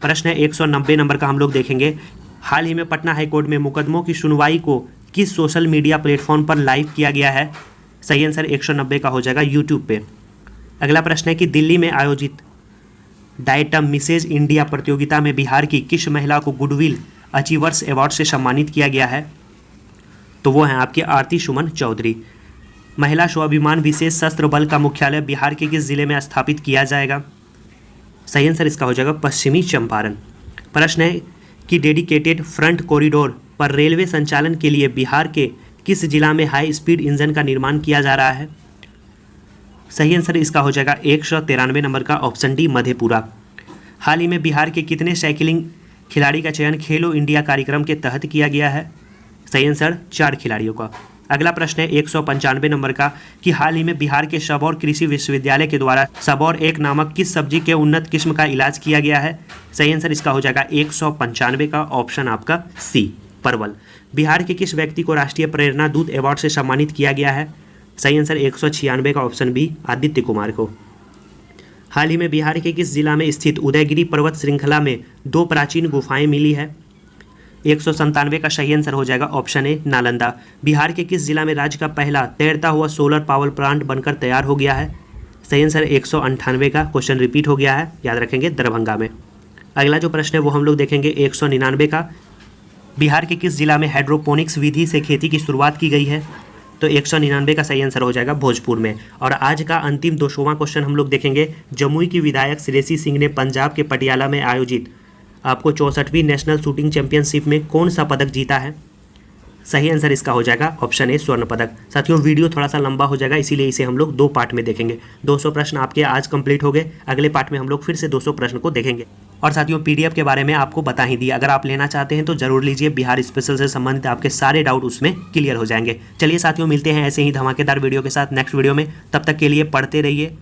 प्रश्न है 190 नंबर का हम लोग देखेंगे। हाल ही में पटना हाईकोर्ट में मुकदमों की सुनवाई को किस सोशल मीडिया प्लेटफॉर्म पर लाइव किया गया है? सही आंसर 190 का हो जाएगा यूट्यूब पे। अगला प्रश्न है कि दिल्ली में आयोजित डाइटम मिसेज इंडिया प्रतियोगिता में बिहार की किस महिला को गुडविल अचीवर्स अवार्ड से सम्मानित किया गया है? तो वो हैं आपकी आरती सुमन चौधरी। महिला स्वाभिमान विशेष सशस्त्र बल का मुख्यालय बिहार के किस जिले में स्थापित किया जाएगा? सही आंसर इसका हो जाएगा पश्चिमी चंपारण। प्रश्न है कि डेडिकेटेड फ्रंट कॉरिडोर पर रेलवे संचालन के लिए बिहार के किस जिला में हाई स्पीड इंजन का निर्माण किया जा रहा है? सही आंसर इसका हो जाएगा 193 नंबर का ऑप्शन डी मधेपुरा। हाल ही में बिहार के कितने साइकिलिंग खिलाड़ी का चयन खेलो इंडिया कार्यक्रम के तहत किया गया है? सही आंसर 4 खिलाड़ियों का। अगला प्रश्न है 195 नंबर का कि हाल ही में बिहार के सबौर कृषि विश्वविद्यालय के द्वारा सबौर 1 नामक किस सब्जी के उन्नत किस्म का इलाज किया गया है? सही आंसर इसका हो जाएगा 195 का ऑप्शन आपका सी परवल। बिहार के किस व्यक्ति को राष्ट्रीय प्रेरणा दूत अवार्ड से सम्मानित किया गया है? सही आंसर 196 का ऑप्शन बी आदित्य कुमार को। हाल ही में बिहार के किस जिला में स्थित उदयगिरी पर्वत श्रृंखला में 2 प्राचीन गुफाएं मिली है? 197 का सही आंसर हो जाएगा ऑप्शन ए नालंदा। बिहार के किस जिला में राज्य का पहला तैरता हुआ सोलर पावर प्लांट बनकर तैयार हो गया है? सही आंसर 198 का क्वेश्चन रिपीट हो गया है, याद रखेंगे दरभंगा में। अगला जो प्रश्न है वो हम लोग देखेंगे 199 का। बिहार के किस जिला में हाइड्रोपोनिक्स विधि से खेती की शुरुआत की गई है? तो 199 का सही आंसर हो जाएगा भोजपुर में। और आज का अंतिम 200वां क्वेश्चन हम लोग देखेंगे। जमुई की विधायक श्रेयसी सिंह ने पंजाब के पटियाला में आयोजित आपको 64वीं नेशनल शूटिंग चैंपियनशिप में कौन सा पदक जीता है? सही आंसर इसका हो जाएगा ऑप्शन ए स्वर्ण पदक। साथियों वीडियो थोड़ा सा लंबा हो जाएगा, इसीलिए इसे हम लोग 2 पार्ट में देखेंगे। 200 प्रश्न आपके आज कंप्लीट हो गए। अगले पार्ट में हम लोग फिर से 200 प्रश्न को देखेंगे। और साथियों PDF के बारे में आपको बता ही दिया, अगर आप लेना चाहते हैं तो जरूर लीजिए। बिहार स्पेशल से संबंधित आपके सारे डाउट उसमें क्लियर हो जाएंगे। चलिए साथियों मिलते हैं ऐसे ही धमाकेदार वीडियो के साथ नेक्स्ट वीडियो में। तब तक के लिए पढ़ते रहिए,